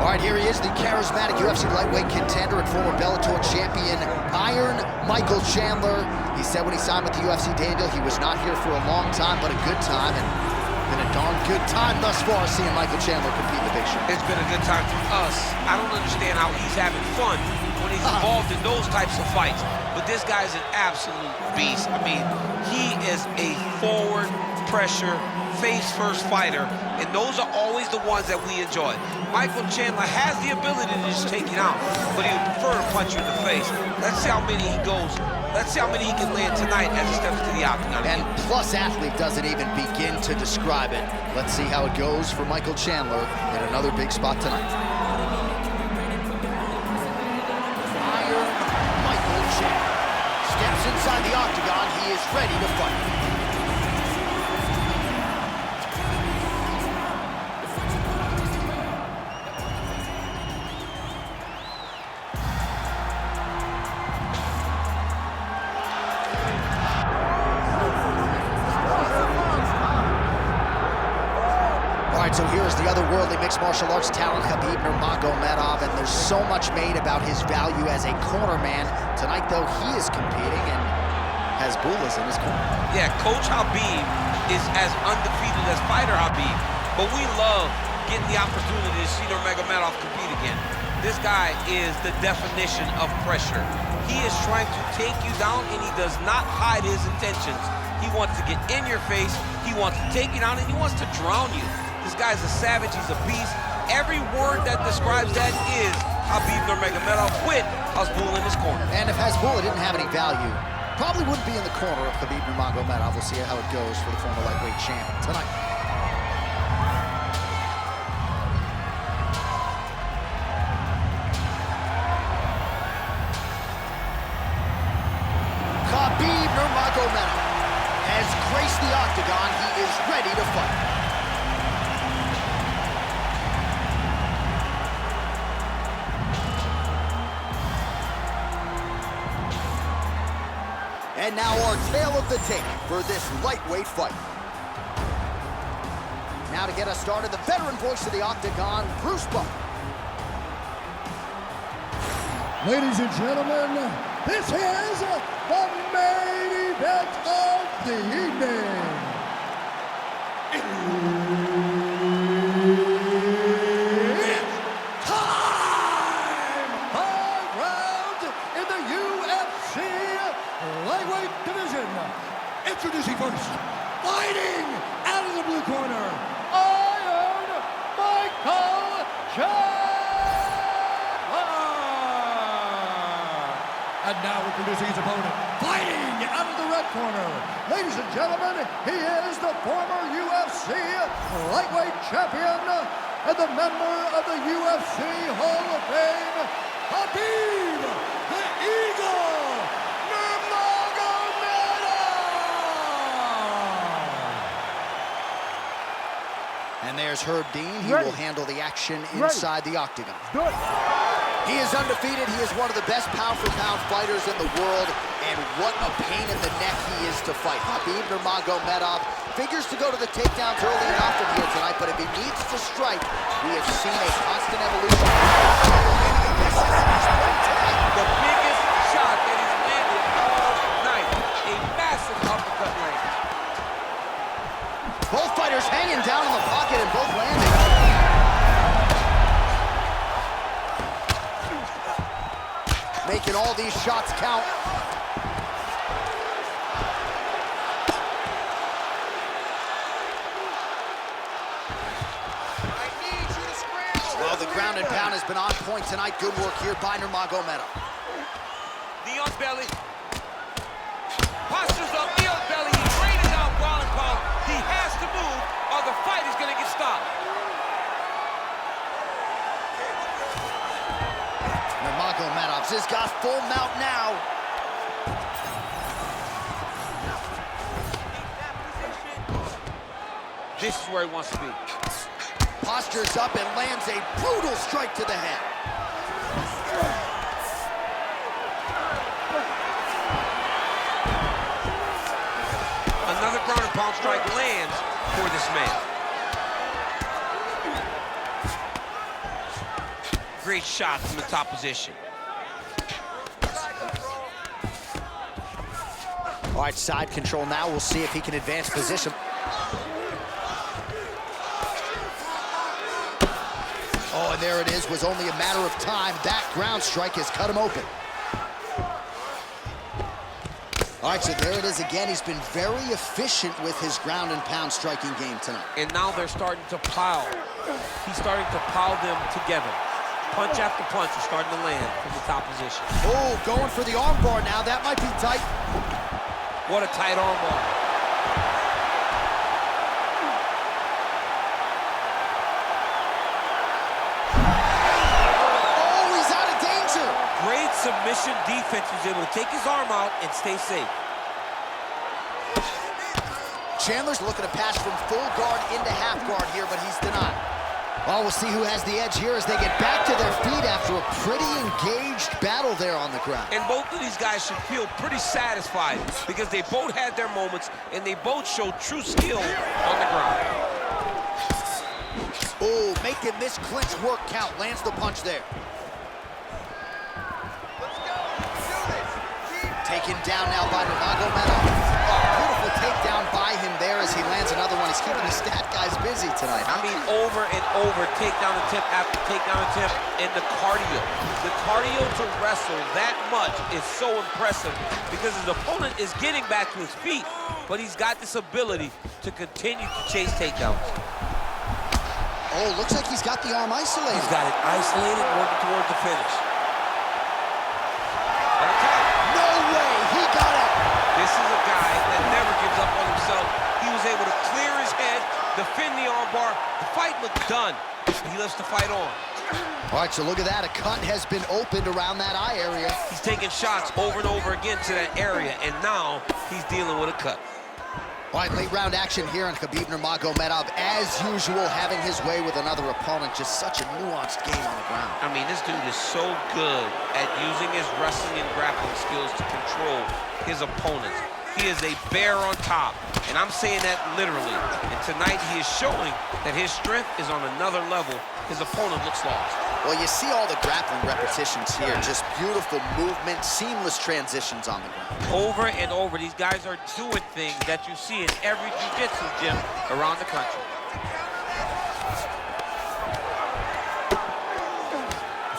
All right, here he is, the charismatic UFC lightweight contender and former Bellator champion, Iron Michael Chandler. He said when he signed with the UFC, Daniel, he was not here for a long time, but a good time, and been a darn good time thus far seeing Michael Chandler compete in the big show. It's been a good time for us. I don't understand how he's having fun when he's involved in those types of fights, but this guy's an absolute beast. I mean, he is a forward pressure, face-first fighter, and those are always the ones that we enjoy. Michael Chandler has the ability to just take it out, but he would prefer to punch you in the face. Let's see how many he goes. Let's see how many he can land tonight as he steps to the octagon. And Plus Athlete doesn't even begin to describe it. Let's see how it goes for Michael Chandler in another big spot tonight. Iron Michael Chandler steps inside the octagon. He is ready to fight. So here's the otherworldly mixed martial arts talent, Khabib Nurmagomedov, and there's so much made about his value as a cornerman. Tonight, though, he is competing and has Bulas in his corner. Yeah, Coach Khabib is as undefeated as fighter Khabib, but we love getting the opportunity to see Nurmagomedov compete again. This guy is the definition of pressure. He is trying to take you down, and he does not hide his intentions. He wants to get in your face, he wants to take you down, and he wants to drown you. This guy's a savage, he's a beast. Every word that describes that is Khabib Nurmagomedov with Hasbulla in his corner. And if Hasbulla didn't have any value, probably wouldn't be in the corner of Khabib Nurmagomedov. We'll see how it goes for the former lightweight champ tonight. Khabib Nurmagomedov has graced the octagon. He is ready to fight. And now our tale of the tape for this lightweight fight. Now to get us started, the veteran voice of the octagon, Bruce Buffer. Ladies and gentlemen, this is the main event of the evening. It's time! 5 rounds in the UFC lightweight division. Introducing first, fighting out of the blue corner, Iron Michael Chandler. And now introducing his opponent, fighting out of the red corner. Ladies and gentlemen, he is the former UFC lightweight champion and the member of the UFC Hall of Fame, Khabib the Eagle Nurmagomedov. And there's Herb Dean. He will handle the action inside the octagon. Good. He is undefeated. He is one of the best pound-for-pound fighters in the world, and what a pain in the neck he is to fight. Khabib Nurmagomedov figures to go to the takedowns early and often here tonight, but if he needs to strike, we have seen a constant evolution. The biggest shot that he's landed all night, a massive uppercut land. Both fighters hanging down in the pocket and both landing. Making all these shots count. Well, the ground and pound has been on point tonight. Good work here by Nurmagomedov. Dion's belly. Postures up, Dion's belly. He raided out ground and pound. He has to move or the fight is going to get stopped. Nurmagomedov's has got full mount now. This is where he wants to be. Postures up and lands a brutal strike to the head. Another ground and pound strike lands for this man. great shots in the top position. All right, side control now. We'll see if he can advance position. Oh, and there it is. Was only a matter of time. That ground strike has cut him open. All right, so there it is again. He's been very efficient with his ground and pound striking game tonight. And now they're starting to pile. He's starting to pile them together. Punch after punch is starting to land from the top position. Oh, going for the armbar now. That might be tight. What a tight armbar. Oh, he's out of danger. Great submission defense. He's able to take his arm out and stay safe. Chandler's looking to pass from full guard into half guard here, but he's denied. Well, we'll see who has the edge here as they get back to their feet after a pretty engaged battle there on the ground. And both of these guys should feel pretty satisfied because they both had their moments and they both showed true skill on the ground. Oh, making this clinch work count. Lands the punch there. Taken down now by Nurmagomedov. Oh, beautiful takedown by him there as he lands another one. He's keeping the stat guys busy tonight. I mean, over and over, takedown attempt after takedown attempt, and the cardio. The cardio to wrestle that much is so impressive because his opponent is getting back to his feet, but he's got this ability to continue to chase takedowns. Oh, looks like he's got the arm isolated. He's got it isolated, working towards the finish. No way, he got it. This is a guy that never gives up on himself. He was able to clear his head, defend the armbar. The fight looked done. He lets the fight on. All right, so look at that. A cut has been opened around that eye area. He's taking shots over and over again to that area, and now he's dealing with a cut. All right, late round action here on Khabib Nurmagomedov. As usual, having his way with another opponent. Just such a nuanced game on the ground. I mean, this dude is so good at using his wrestling and grappling skills to control his opponents. He is a bear on top, and I'm saying that literally. And tonight he is showing that his strength is on another level. His opponent looks lost. Well, you see all the grappling repetitions here. Just beautiful movement, seamless transitions on the ground. Over and over, these guys are doing things that you see in every jiu-jitsu gym around the country.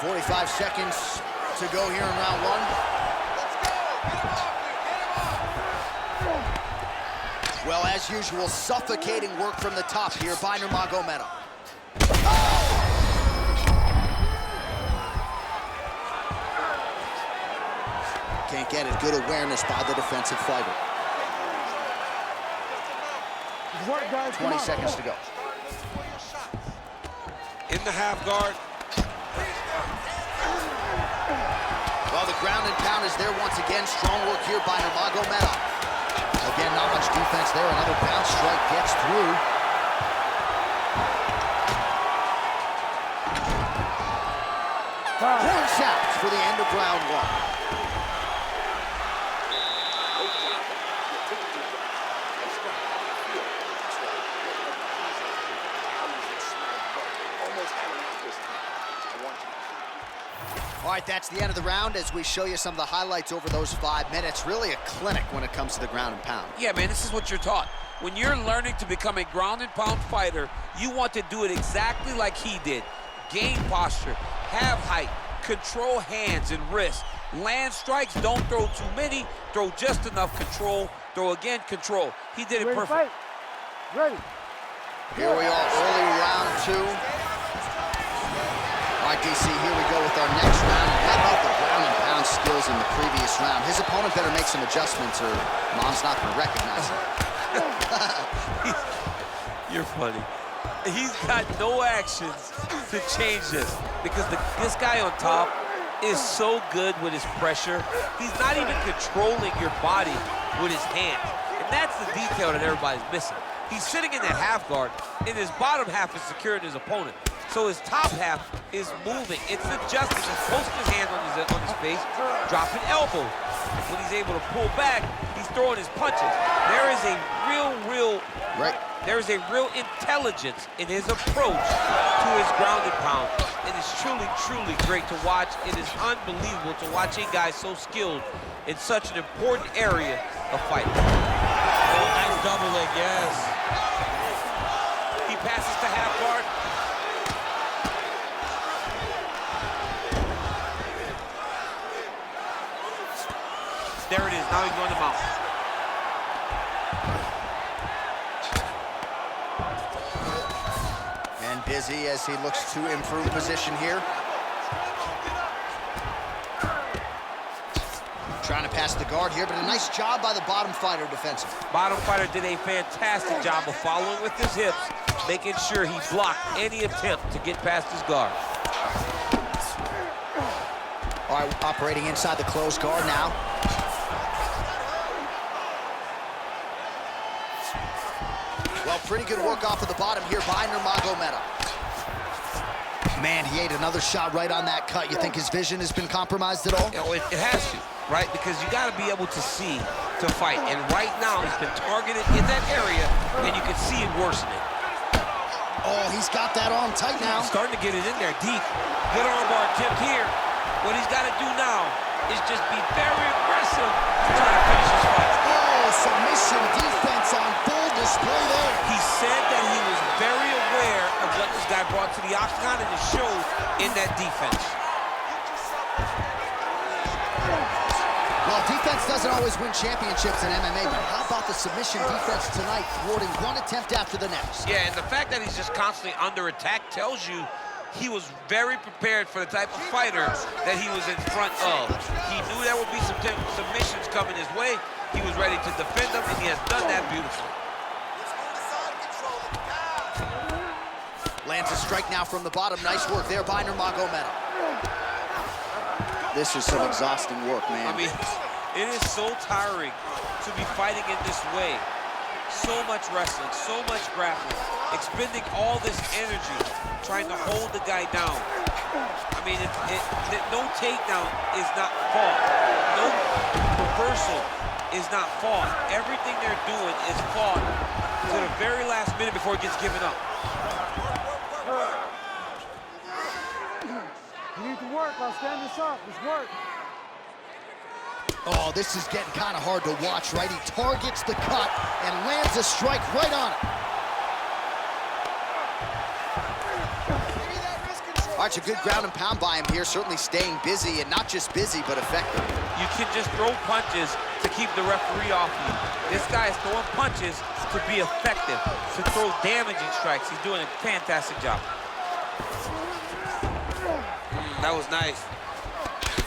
45 seconds to go here in round one. Well, as usual, suffocating work from the top here by Nurmagomedov. Can't get it. Good awareness by the defensive fighter. 20 seconds to go. In the half guard. Well, the ground and pound is there once again. Strong work here by Nurmagomedov. Again, not much defense there. Another bounce strike gets through. Points out for the end of round one. All right, that's the end of the round as we show you some of the highlights over those 5 minutes. Really a clinic when it comes to the ground and pound. Yeah, man, this is what you're taught. When you're learning to become a ground and pound fighter, you want to do it exactly like he did. Gain posture, have height, control hands and wrists. Land strikes, don't throw too many, throw just enough, control, throw again, control. He did it perfect. Ready. Here we are, early round two. All right, DC, here we go with our next round. How about the ground and pound skills in the previous round? His opponent better make some adjustments or Mom's not going to recognize him. You're funny. He's got no actions to change this because this guy on top is so good with his pressure. He's not even controlling your body with his hands. And that's the detail that everybody's missing. He's sitting in that half guard, and his bottom half is securing his opponent. So his top half is moving. It's adjusting. He's posting his hands on his face, dropping elbows. When he's able to pull back, He's throwing his punches. There is a real There is a real intelligence in his approach to his grounded pound. It is truly, truly great to watch. It is unbelievable to watch a guy so skilled in such an important area of fighting. Oh, nice double leg, yes. He passes to half guard. There it is. Now he's going to mount. And busy as he looks to improve position here. Trying to pass the guard here, but a nice job by the bottom fighter defensively. Bottom fighter did a fantastic job of following with his hips, making sure he blocked any attempt to get past his guard. All right, operating inside the closed guard now. Well, pretty good work off of the bottom here by Nurmagomedov. Man, he ate another shot right on that cut. You think his vision has been compromised at all? You know, it has to, right? Because you got to be able to see to fight. And right now, he's been targeted in that area, and you can see it worsening. Oh, he's got that arm tight now. He's starting to get it in there deep. Good armbar attempt here. What he's got to do now is just be very aggressive to try to finish his fight. Oh, submission defense on full display there. He said that he was very aware of what this guy brought to the octagon, and it showed in that defense. Well, defense doesn't always win championships in MMA, but how about the submission defense tonight, thwarting one attempt after the next? Yeah, and the fact that he's just constantly under attack tells you he was very prepared for the type of fighter that he was in front of. He knew there would be some submissions coming his way. He was ready to defend them, and he has done that beautifully. Lands a strike now from the bottom. Nice work there by Nurmagomedov. This is some exhausting work, man. I mean, it is so tiring to be fighting in this way. So much wrestling, so much grappling, expending all this energy trying to hold the guy down. I mean, no takedown is not fought. No reversal is not fought. Everything they're doing is fought to the very last minute before it gets given up. You need to work. I'll stand this up. Just work. Oh, this is getting kind of hard to watch, right? He targets the cut and lands a strike right on it. All right, it's a good ground and pound by him here, certainly staying busy, and not just busy, but effective. You can just throw punches to keep the referee off you. This guy is throwing punches to be effective, to throw damaging strikes. He's doing a fantastic job. That was nice.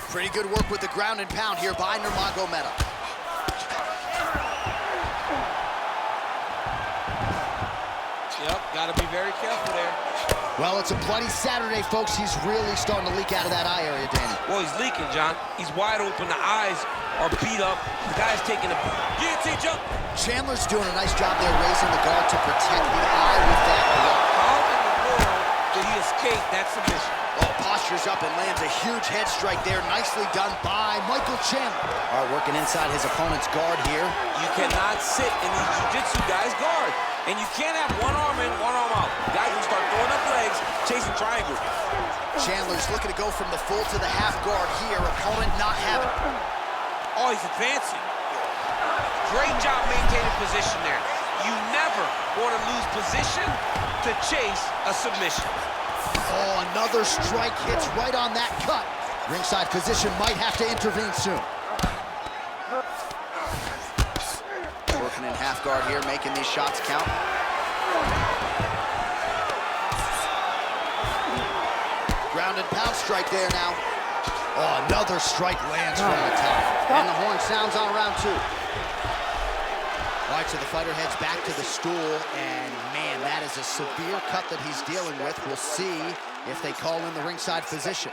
Pretty good work with the ground and pound here by Nurmagomedov. Yep, gotta be very careful there. Well, it's a bloody Saturday, folks. He's really starting to leak out of that eye area, Danny. Well, he's leaking, John. He's wide open. The eyes are beat up. The guy's taking a guillotine jump. Chandler's doing a nice job there, raising the guard to protect the eye with that blow. How in the world did he escape that submission? Oh, postures up and lands a huge head strike there. Nicely done by Michael Chandler. All right, working inside his opponent's guard here. You cannot sit in these jiu-jitsu guys' guard. And you can't have one arm in, one arm out. Guys will start throwing up legs, chasing triangles. Chandler's looking to go from the full to the half guard here. Opponent not having it. Oh, he's advancing. Great job maintaining position there. You never want to lose position to chase a submission. Oh, another strike hits right on that cut. Ringside position might have to intervene soon. Working in half guard here, making these shots count. Ground and pound strike there now. Oh, another strike lands from the top. And the horn sounds on round two. All right, so the fighter heads back to the stool, and man, that is a severe cut that he's dealing with. We'll see if they call in the ringside physician.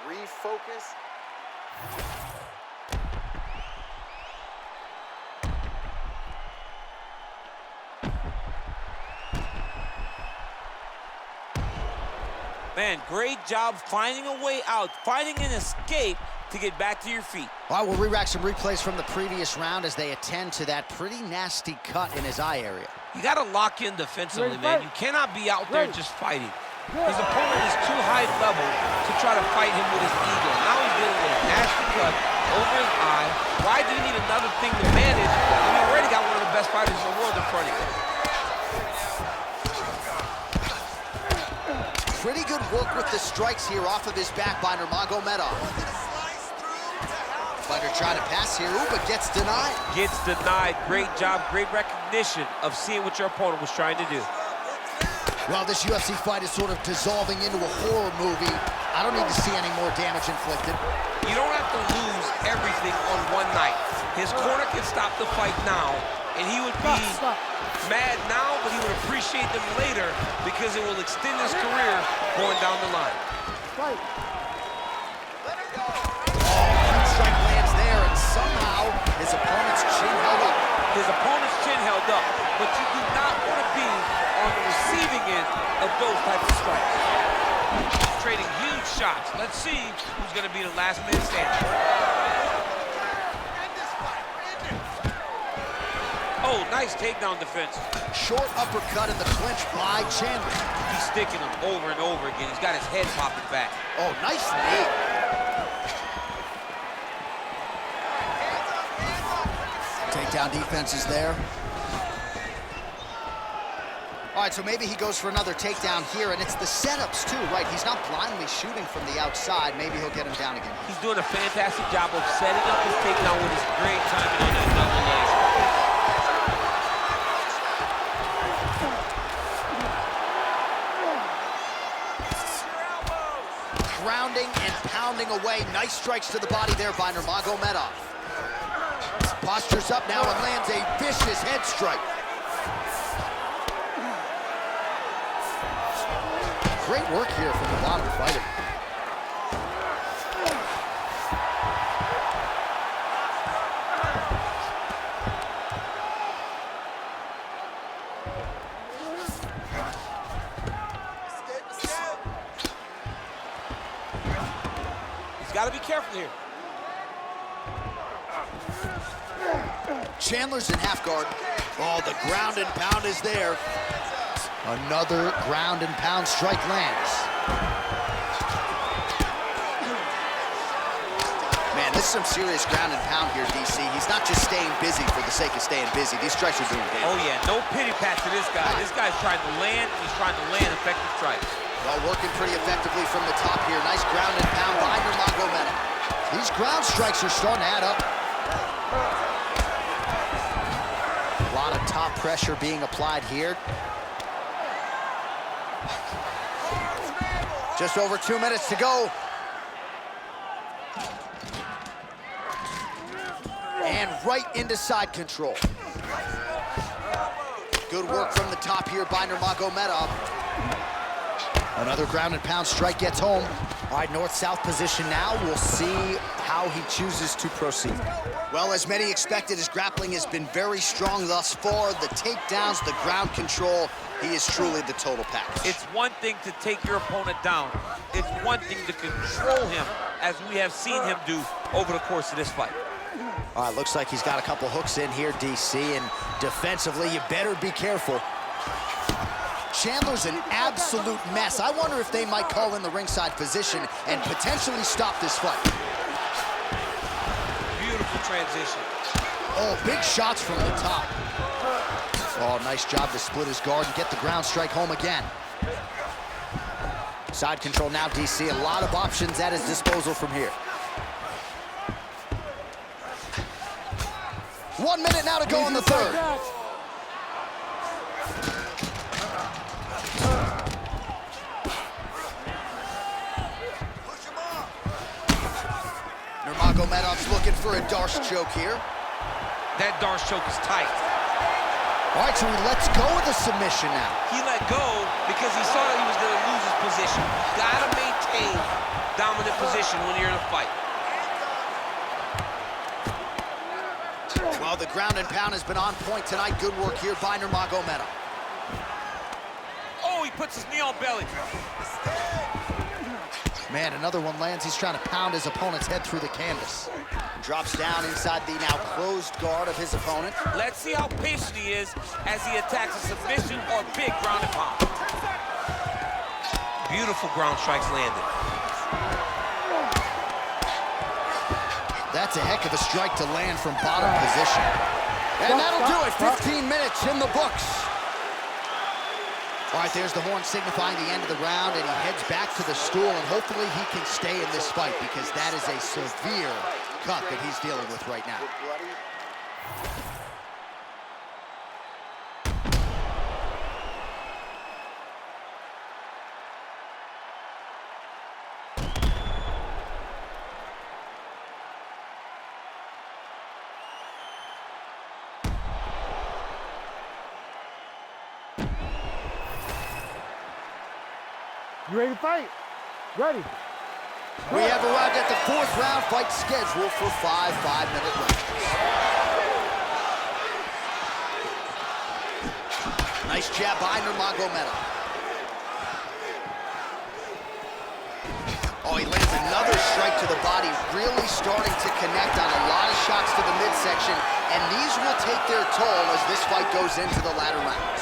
Refocus. Man, great job finding a way out, finding an escape to get back to your feet. All right, we'll re-rack some replays from the previous round as they attend to that pretty nasty cut in his eye area. You got to lock in defensively, man. You cannot be out there just fighting. His opponent is too high level to try to fight him with his ego. Now he's dealing with a nasty cut over his eye. Why do you need another thing to manage when you already got one of the best fighters in the world in front of you? Pretty good work with the strikes here off of his back by Nurmagomedov. Fighter trying to pass here, ooh, but gets denied. Gets denied. Great job, great recognition of seeing what your opponent was trying to do. Well, this UFC fight is sort of dissolving into a horror movie. I don't need to see any more damage inflicted. You don't have to lose everything on one night. His corner can stop the fight now, and he would be mad now, but he would appreciate them later because it will extend his career going down the line. Oh, huge strike lands there, and somehow his opponent's chin held up. His opponent's chin held up, but you do not want to be on the receiving end of those types of strikes. He's trading huge shots. Let's see who's going to be the last man standing. Oh, nice takedown defense. Short uppercut in the clinch by Chandler. He's sticking him over and over again. He's got his head popping back. Oh, nice knee. Takedown defense is there. All right, so maybe he goes for another takedown here, and it's the setups too, right? He's not blindly shooting from the outside. Maybe he'll get him down again. He's doing a fantastic job of setting up his takedown with his great timing on that double leg. Grounding and pounding away. Nice strikes to the body there by Nurmagomedov. Postures up now and lands a vicious head strike. Great work here from the bottom fighter. He's got to be careful here. Chandler's in half guard. Oh, the ground and pound is there. Another ground and pound strike lands. Man, this is some serious ground and pound here, DC. He's not just staying busy for the sake of staying busy. These strikes are doing damage. Oh, yeah, no pity pat to this guy. This guy's trying to land, and he's trying to land effective strikes. Well, working pretty effectively from the top here. Nice ground and pound by Nurmagomedov. These ground strikes are starting to add up. A lot of top pressure being applied here. Just over 2 minutes to go. And right into side control. Good work from the top here by Nurmagomedov. Another ground and pound strike gets home. All right, north-south position now. We'll see how he chooses to proceed. Well, as many expected, his grappling has been very strong thus far. The takedowns, the ground control, he is truly the total package. It's one thing to take your opponent down. It's one thing to control him, as we have seen him do over the course of this fight. All right, looks like he's got a couple hooks in here, DC, and defensively, you better be careful. Chandler's an absolute mess. I wonder if they might call in the ringside physician and potentially stop this fight. Beautiful transition. Oh, big shots from the top. Oh, nice job to split his guard and get the ground strike home again. Side control now, DC. A lot of options at his disposal from here. 1 minute now to go in the third. Nurmagomedov's looking for a Darce choke here. That Darce choke is tight. All right, so he lets go of the submission now. He let go because he saw that he was going to lose his position. Gotta maintain dominant position when you're in a fight. Well, the ground and pound has been on point tonight. Good work here by Nurmagomedov. Oh, he puts his knee on belly. Man, another one lands. He's trying to pound his opponent's head through the canvas. Drops down inside the now closed guard of his opponent. Let's see how patient he is as he attacks a submission or big ground and pound. Beautiful ground strikes landed. That's a heck of a strike to land from bottom position. And that'll do it. 15 minutes in the books. All right, there's the horn signifying the end of the round, and he heads back to the stool, and hopefully he can stay in this fight because that is a severe cut that he's dealing with right now. You ready to fight? Ready. We have arrived at the 4th round fight scheduled for 5 5-minute rounds. Nice jab by Nurmagomedov. Oh, he lands another strike to the body, really starting to connect on a lot of shots to the midsection, and these will take their toll as this fight goes into the latter rounds.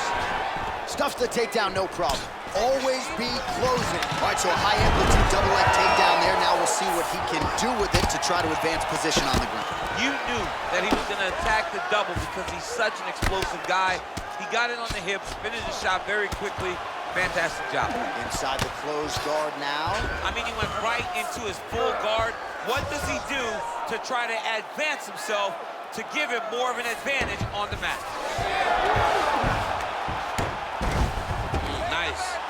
Stuffs the takedown, no problem. Always be closing. All right, so a high-amplitude double-leg takedown there. Now we'll see what he can do with it to try to advance position on the ground. You knew that he was going to attack the double because he's such an explosive guy. He got it on the hips, finished the shot very quickly. Fantastic job. Inside the closed guard now. I mean, he went right into his full guard. What does he do to try to advance himself to give him more of an advantage on the mat? Nice.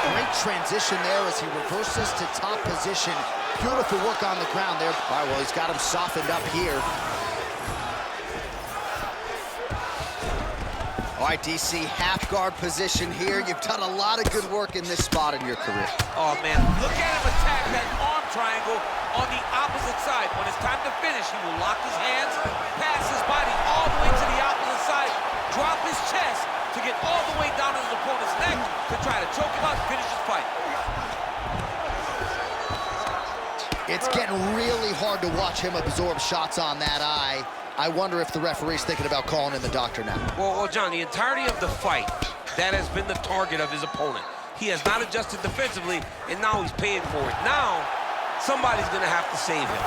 Great transition there as he reverses to top position. Beautiful work on the ground there. All right, well, he's got him softened up here. All right, DC, half guard position here. You've done a lot of good work in this spot in your career. Oh, man, look at him attack that arm triangle on the opposite side. When it's time to finish, he will lock his hands, pass his body all the way to the opposite side, drop his chest to get all the way down to his opponent's neck to try to choke him out and finish his fight. It's getting really hard to watch him absorb shots on that eye. I wonder if the referee's thinking about calling in the doctor now. Well, John, the entirety of the fight, that has been the target of his opponent. He has not adjusted defensively, and now he's paying for it. Now, somebody's going to have to save him.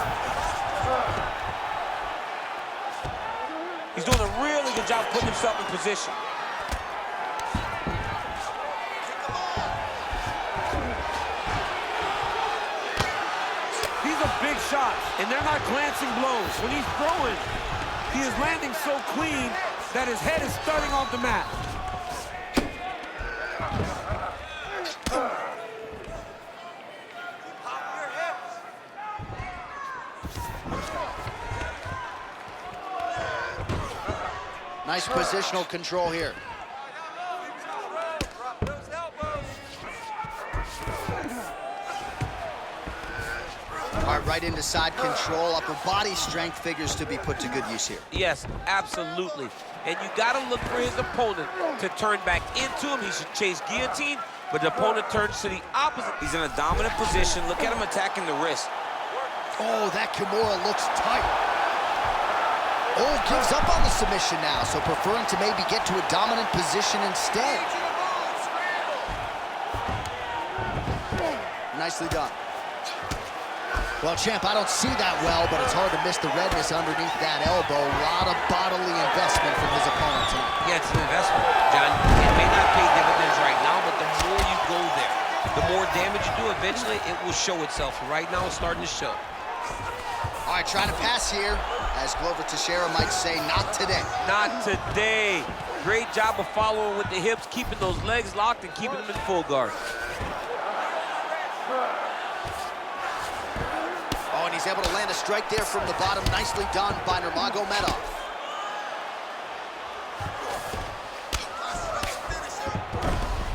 He's doing a really good job putting himself in position. These are big shots, and they're not glancing blows. When he's throwing, he is landing so clean that his head is starting off the mat. Nice positional control here. All right, right into side control. Upper body strength figures to be put to good use here. Yes, absolutely. And you got to look for his opponent to turn back into him. He should chase guillotine, but the opponent turns to the opposite. He's in a dominant position. Look at him attacking the wrist. Oh, that Kimura looks tight. Oh, gives up on the submission now, so preferring to maybe get to a dominant position instead. Nicely done. Well, champ, I don't see that well, but it's hard to miss the redness underneath that elbow. A lot of bodily investment from his opponent tonight. Yeah, it's an investment, John. It may not pay dividends right now, but the more you go there, the more damage you do, eventually it will show itself. Right now, it's starting to show. All right, trying to pass here. As Glover Teixeira might say, not today. Not today. Great job of following with the hips, keeping those legs locked and keeping them in full guard. Oh, and he's able to land a strike there from the bottom. Nicely done by Nurmagomedov.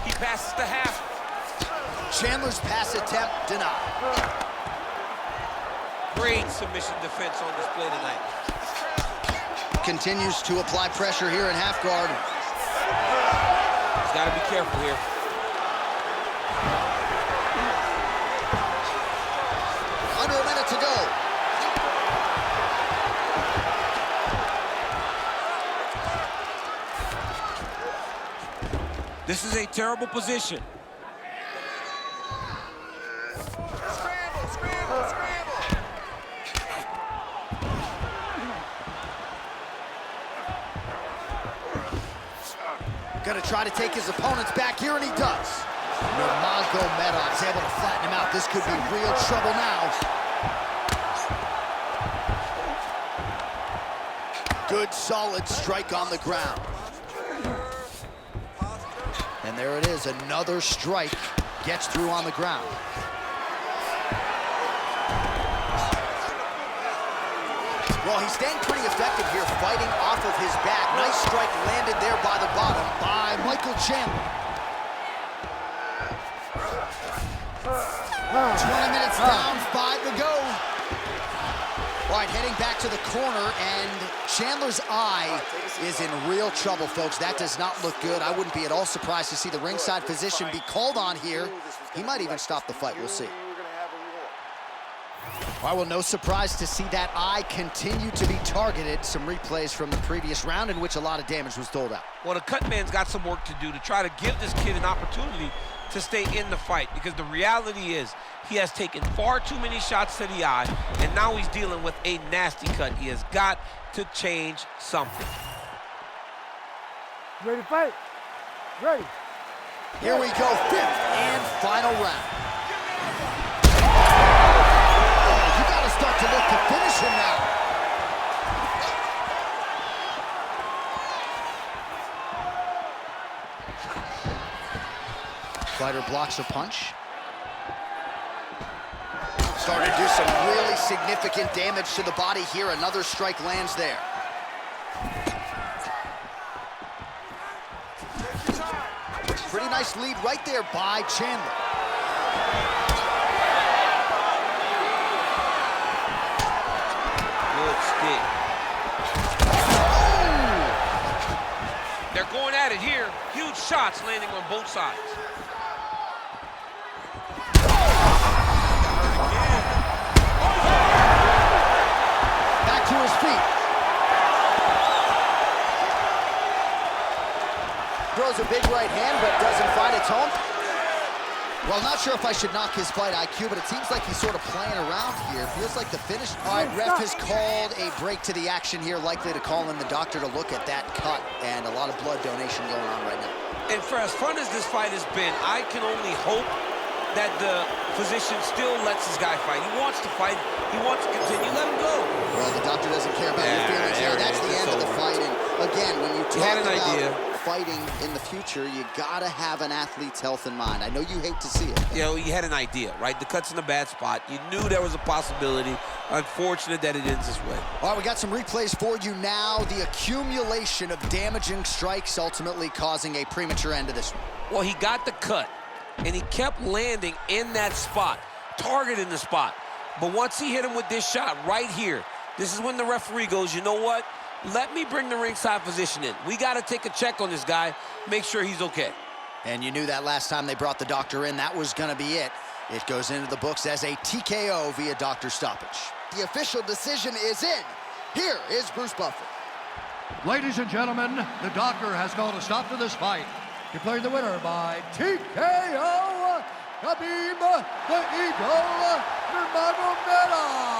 He passes the half. Chandler's pass attempt denied. Great submission defense on display tonight. Continues to apply pressure here in half guard. He's got to be careful here. This is a terrible position. Scramble, scramble, scramble. Gonna try to take his opponents back here, and he does. Nurmagomedov is able to flatten him out. This could be real trouble now. Good, solid strike on the ground. And there it is, another strike gets through on the ground. Well, he's staying pretty effective here, fighting off of his back. Nice strike landed there by the bottom by Michael Chandler. 20 minutes down, 5 to go. All right, heading back to the corner, and Chandler's eye is in real trouble, folks. That does not look good. I wouldn't be at all surprised to see the ringside physician be called on here. He might even stop the fight. We'll see. All right, well, no surprise to see that eye continue to be targeted. Some replays from the previous round in which a lot of damage was doled out. Well, the cut man's got some work to do to try to give this kid an opportunity to stay in the fight, because the reality is he has taken far too many shots to the eye, and now he's dealing with a nasty cut. He has got to change something. Ready to fight? Ready. Here we go, 5th and final round. You gotta start to look to finish him now. Fighter blocks a punch. Starting to do some really significant damage to the body here. Another strike lands there. Pretty nice lead right there by Chandler. Good stick. Oh! They're going at it here. Huge shots landing on both sides. Back to his feet. Throws a big right hand, but doesn't find its home. Well, not sure if I should knock his fight IQ, but it seems like he's sort of playing around here. Feels like the finish. All right, ref has called a break to the action here, likely to call in the doctor to look at that cut, and a lot of blood donation going on right now. And for as fun as this fight has been, I can only hope that the physician still lets this guy fight. He wants to fight. He wants to continue. Let him go. Well, the doctor doesn't care about your feelings here. That's the end of the fight. And again, when you talk about fighting in the future, you gotta have an athlete's health in mind. I know you hate to see it. You know, you had an idea, right? The cut's in a bad spot. You knew there was a possibility. Unfortunate that it ends this way. All right, we got some replays for you now. The accumulation of damaging strikes ultimately causing a premature end to this one. Well, he got the cut, and he kept landing in that spot, targeting the spot. But once he hit him with this shot right here, this is when the referee goes, you know what? Let me bring the ringside physician in. We got to take a check on this guy, make sure he's okay. And you knew that last time they brought the doctor in, that was going to be it. It goes into the books as a TKO via doctor stoppage. The official decision is in. Here is Bruce Buffer. Ladies and gentlemen, the doctor has called a stop to this fight. Declaring the winner by TKO, Khabib the Eagle Nurmagomedov.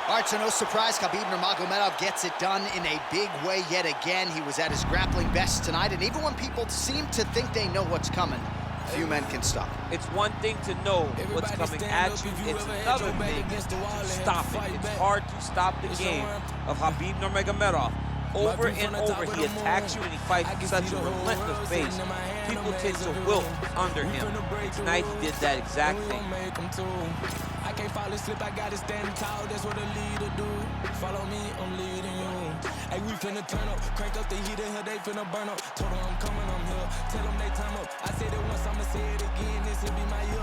All right, so no surprise, Khabib Nurmagomedov gets it done in a big way yet again. He was at his grappling best tonight, and even when people seem to think they know what's coming, few men can stop. It's one thing to know what's coming at you. It's another thing to stop it. It's hard to stop the game of Khabib Nurmagomedov. Over and over, he attacks you and he fights with such a relentless pace. People tend to wilt under him. Tonight, he did that exact thing. I can't fall asleep, I gotta stand tall, that's what a leader do. Follow me, I'm leading you. Hey, we finna turn up, crank up the heater here, they finna burn up. Told them I'm coming, I'm here, tell them they time up. I said it once, I'ma say it again, this will be my year.